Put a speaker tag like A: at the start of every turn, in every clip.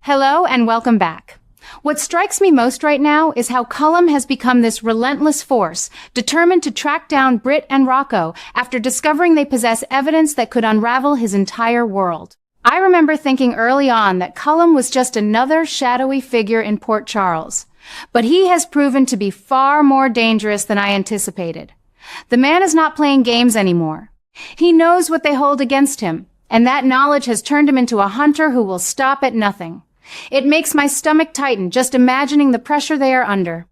A: Hello and welcome back. What strikes me most right now is how Cullum has become this relentless force, determined to track down Britt and Rocco after discovering they possess evidence that could unravel his entire world. I remember thinking early on that Cullum was just another shadowy figure in Port Charles, but he has proven to be far more dangerous than I anticipated. The man is not playing games anymore. He knows what they hold against him, and that knowledge has turned him into a hunter who will stop at nothing. It makes my stomach tighten just imagining the pressure they are under.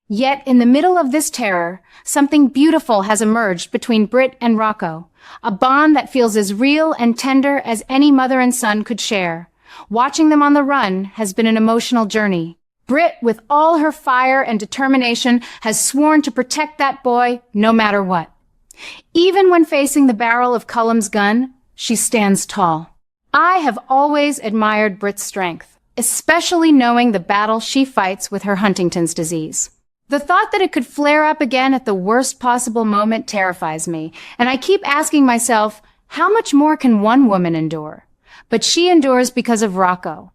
A: Yet, in the middle of this terror, something beautiful has emerged between Britt and Rocco, a bond that feels as real and tender as any mother and son could share. Watching them on the run has been an emotional journey. Britt, with all her fire and determination, has sworn to protect that boy no matter what. Even when facing the barrel of Cullum's gun, she stands tall. I have always admired Britt's strength, especially knowing the battle she fights with her Huntington's disease. The thought that it could flare up again at the worst possible moment terrifies me, and I keep asking myself, how much more can one woman endure? But she endures because of Rocco.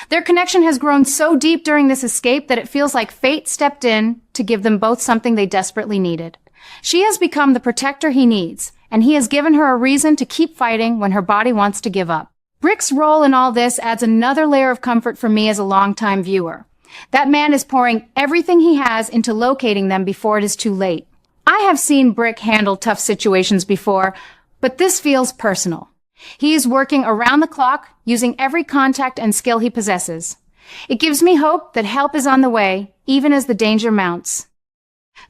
A: Their connection has grown so deep during this escape that it feels like fate stepped in to give them both something they desperately needed. She has become the protector he needs, and he has given her a reason to keep fighting when her body wants to give up. Brick's role in all this adds another layer of comfort for me as a longtime viewer. That man is pouring everything he has into locating them before it is too late. I have seen Brick handle tough situations before, but this feels personal. He is working around the clock, using every contact and skill he possesses. It gives me hope that help is on the way, even as the danger mounts.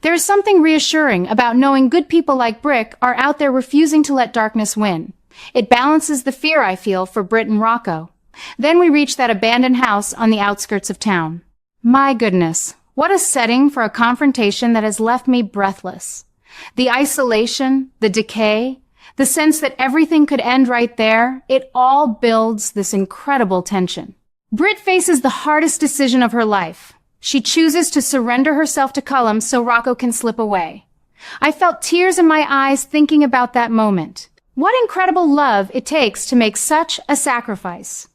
A: There is something reassuring about knowing good people like Brick are out there refusing to let darkness win. It balances the fear I feel for Britt and Rocco. Then we reach that abandoned house on the outskirts of town. My goodness, what a setting for a confrontation that has left me breathless. The isolation, the decay, the sense that everything could end right there, it all builds this incredible tension. Britt faces the hardest decision of her life. She chooses to surrender herself to Cullum so Rocco can slip away. I felt tears in my eyes thinking about that moment. What incredible love it takes to make such a sacrifice.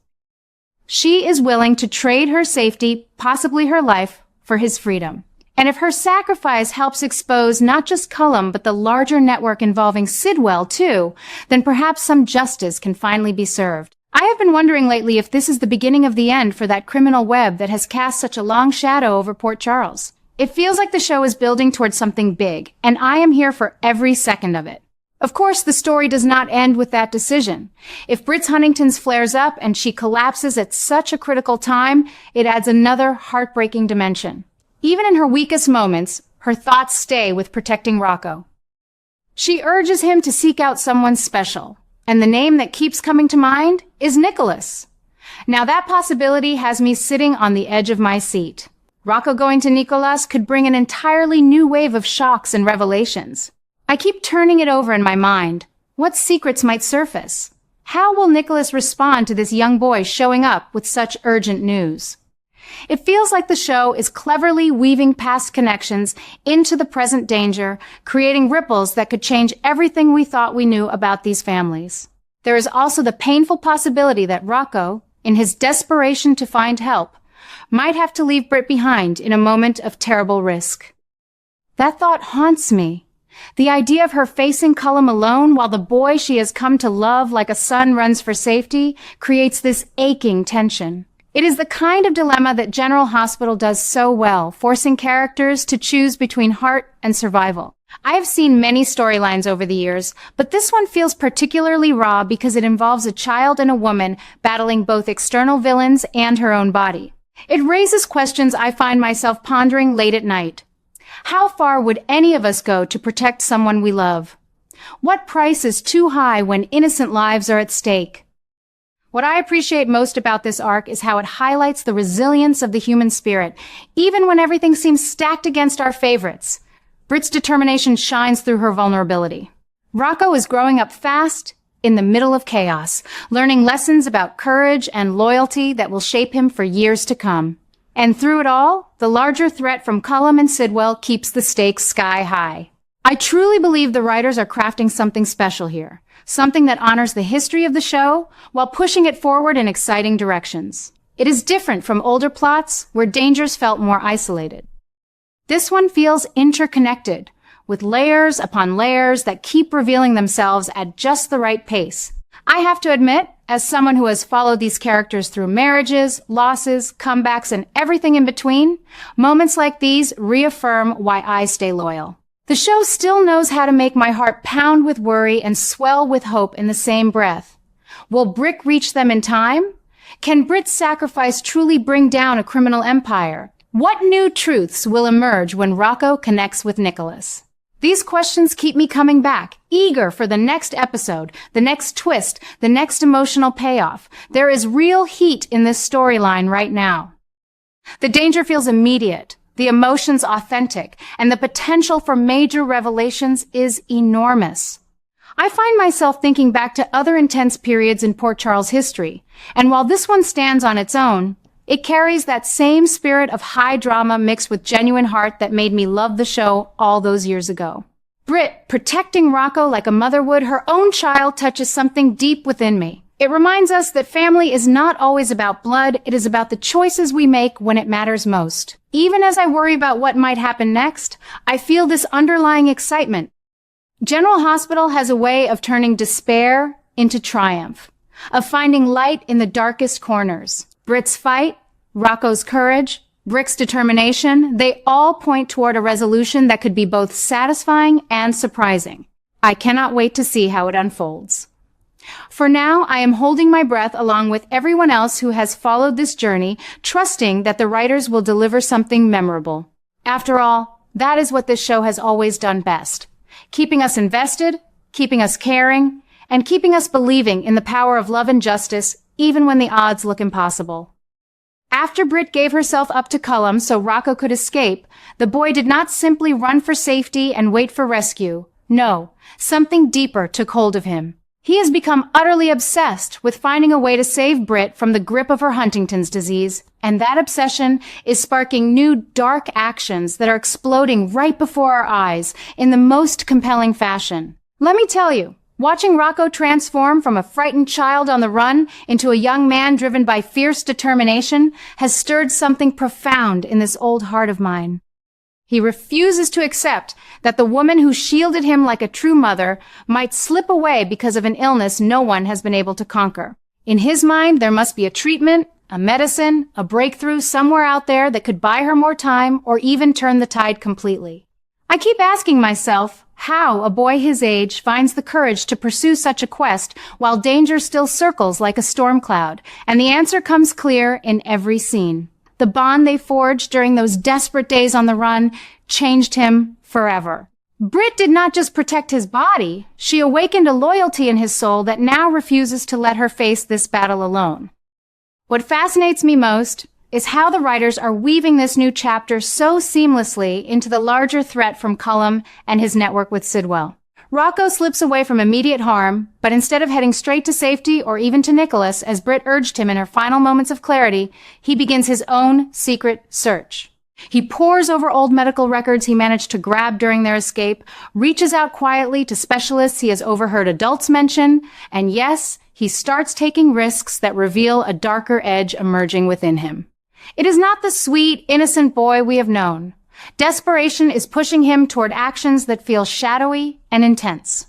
A: She is willing to trade her safety, possibly her life, for his freedom. And if her sacrifice helps expose not just Cullum, but the larger network involving Sidwell too, then perhaps some justice can finally be served. I have been wondering lately if this is the beginning of the end for that criminal web that has cast such a long shadow over Port Charles. It feels like the show is building towards something big, and I am here for every second of it. Of course, the story does not end with that decision. If Britt's Huntington's flares up and she collapses at such a critical time, it adds another heartbreaking dimension. Even in her weakest moments, her thoughts stay with protecting Rocco. She urges him to seek out someone special, and the name that keeps coming to mind is Nicholas. Now that possibility has me sitting on the edge of my seat. Rocco going to Nicholas could bring an entirely new wave of shocks and revelations. I keep turning it over in my mind. What secrets might surface? How will Nicholas respond to this young boy showing up with such urgent news? It feels like the show is cleverly weaving past connections into the present danger, creating ripples that could change everything we thought we knew about these families. There is also the painful possibility that Rocco, in his desperation to find help, might have to leave Britt behind in a moment of terrible risk. That thought haunts me. The idea of her facing Cullum alone while the boy she has come to love like a son runs for safety creates this aching tension. It is the kind of dilemma that General Hospital does so well, forcing characters to choose between heart and survival. I have seen many storylines over the years, but this one feels particularly raw because it involves a child and a woman battling both external villains and her own body. It raises questions I find myself pondering late at night. How far would any of us go to protect someone we love? What price is too high when innocent lives are at stake? What I appreciate most about this arc is how it highlights the resilience of the human spirit, even when everything seems stacked against our favorites. Britt's determination shines through her vulnerability. Rocco is growing up fast, in the middle of chaos, learning lessons about courage and loyalty that will shape him for years to come. And through it all, the larger threat from Cullum and Sidwell keeps the stakes sky high. I truly believe the writers are crafting something special here. Something that honors the history of the show while pushing it forward in exciting directions. It is different from older plots where dangers felt more isolated. This one feels interconnected, with layers upon layers that keep revealing themselves at just the right pace. I have to admit, as someone who has followed these characters through marriages, losses, comebacks, and everything in between, moments like these reaffirm why I stay loyal. The show still knows how to make my heart pound with worry and swell with hope in the same breath. Will Britt reach them in time? Can Britt's sacrifice truly bring down a criminal empire? What new truths will emerge when Rocco connects with Nicholas? These questions keep me coming back, eager for the next episode, the next twist, the next emotional payoff. There is real heat in this storyline right now. The danger feels immediate, the emotions authentic, and the potential for major revelations is enormous. I find myself thinking back to other intense periods in Port Charles history, and while this one stands on its own, it carries that same spirit of high drama mixed with genuine heart that made me love the show all those years ago. Britt, protecting Rocco like a mother would her own child, touches something deep within me. It reminds us that family is not always about blood, it is about the choices we make when it matters most. Even as I worry about what might happen next, I feel this underlying excitement. General Hospital has a way of turning despair into triumph, of finding light in the darkest corners. Britt's fight, Rocco's courage, Brick's determination, they all point toward a resolution that could be both satisfying and surprising. I cannot wait to see how it unfolds. For now, I am holding my breath along with everyone else who has followed this journey, trusting that the writers will deliver something memorable. After all, that is what this show has always done best, keeping us invested, keeping us caring, and keeping us believing in the power of love and justice, even when the odds look impossible. After Britt gave herself up to Cullum so Rocco could escape, the boy did not simply run for safety and wait for rescue. No, something deeper took hold of him. He has become utterly obsessed with finding a way to save Britt from the grip of her Huntington's disease, and that obsession is sparking new dark actions that are exploding right before our eyes in the most compelling fashion. Let me tell you, watching Rocco transform from a frightened child on the run into a young man driven by fierce determination has stirred something profound in this old heart of mine. He refuses to accept that the woman who shielded him like a true mother might slip away because of an illness no one has been able to conquer. In his mind, there must be a treatment, a medicine, a breakthrough somewhere out there that could buy her more time or even turn the tide completely. I keep asking myself how a boy his age finds the courage to pursue such a quest while danger still circles like a storm cloud, and the answer comes clear in every scene. The bond they forged during those desperate days on the run changed him forever. Britt did not just protect his body, she awakened a loyalty in his soul that now refuses to let her face this battle alone. What fascinates me most is how the writers are weaving this new chapter so seamlessly into the larger threat from Cullum and his network with Sidwell. Rocco slips away from immediate harm, but instead of heading straight to safety or even to Nicholas, as Britt urged him in her final moments of clarity, he begins his own secret search. He pores over old medical records he managed to grab during their escape, reaches out quietly to specialists he has overheard adults mention, and yes, he starts taking risks that reveal a darker edge emerging within him. It is not the sweet, innocent boy we have known. Desperation is pushing him toward actions that feel shadowy and intense.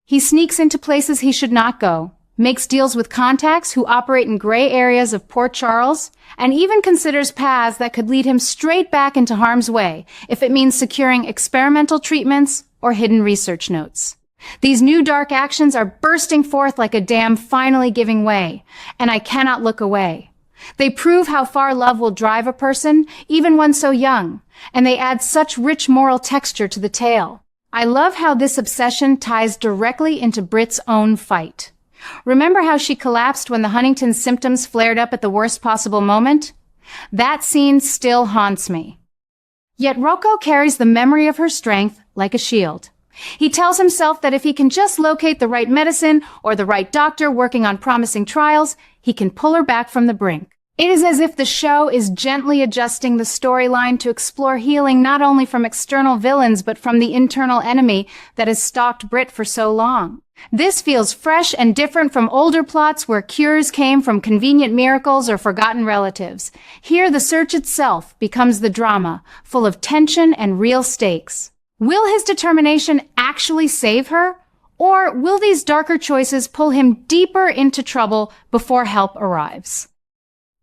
A: He sneaks into places he should not go, makes deals with contacts who operate in gray areas of Port Charles, and even considers paths that could lead him straight back into harm's way if it means securing experimental treatments or hidden research notes. These new dark actions are bursting forth like a dam finally giving way, and I cannot look away. They prove how far love will drive a person, even one so young, and they add such rich moral texture to the tale. I love how this obsession ties directly into Britt's own fight. Remember how she collapsed when the Huntington's symptoms flared up at the worst possible moment? That scene still haunts me. Yet Rocco carries the memory of her strength like a shield. He tells himself that if he can just locate the right medicine or the right doctor working on promising trials, he can pull her back from the brink. It is as if the show is gently adjusting the storyline to explore healing not only from external villains but from the internal enemy that has stalked Britt for so long. This feels fresh and different from older plots where cures came from convenient miracles or forgotten relatives. Here, the search itself becomes the drama, full of tension and real stakes. Will his determination actually save her? Or will these darker choices pull him deeper into trouble before help arrives?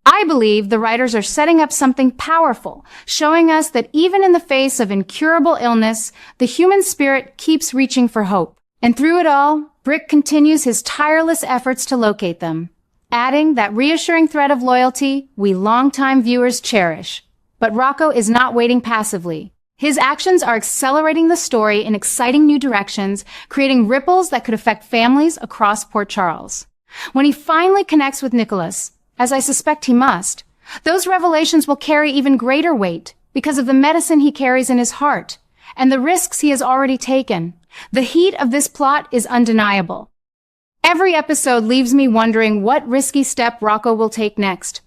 A: I believe the writers are setting up something powerful, showing us that even in the face of incurable illness, the human spirit keeps reaching for hope. And through it all, Britt continues his tireless efforts to locate them, adding that reassuring thread of loyalty we longtime viewers cherish. But Rocco is not waiting passively. His actions are accelerating the story in exciting new directions, creating ripples that could affect families across Port Charles. When he finally connects with Nicholas, as I suspect he must, those revelations will carry even greater weight because of the medicine he carries in his heart and the risks he has already taken. The heat of this plot is undeniable. Every episode leaves me wondering what risky step Rocco will take next,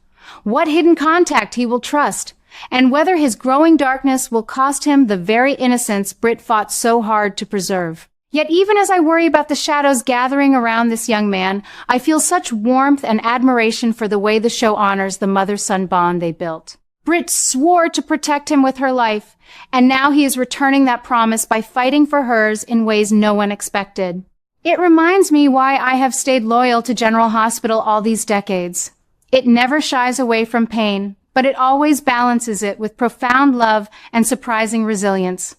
A: what hidden contact he will trust, and whether his growing darkness will cost him the very innocence Britt fought so hard to preserve. Yet even as I worry about the shadows gathering around this young man, I feel such warmth and admiration for the way the show honors the mother-son bond they built. Britt swore to protect him with her life, and now he is returning that promise by fighting for hers in ways no one expected. It reminds me why I have stayed loyal to General Hospital all these decades. It never shies away from pain, but it always balances it with profound love and surprising resilience.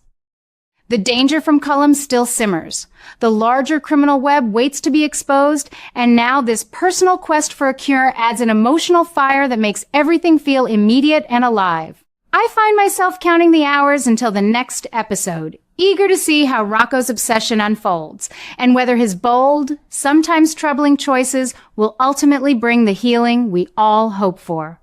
A: The danger from Cullum still simmers. The larger criminal web waits to be exposed, and now this personal quest for a cure adds an emotional fire that makes everything feel immediate and alive. I find myself counting the hours until the next episode, eager to see how Rocco's obsession unfolds, and whether his bold, sometimes troubling choices will ultimately bring the healing we all hope for.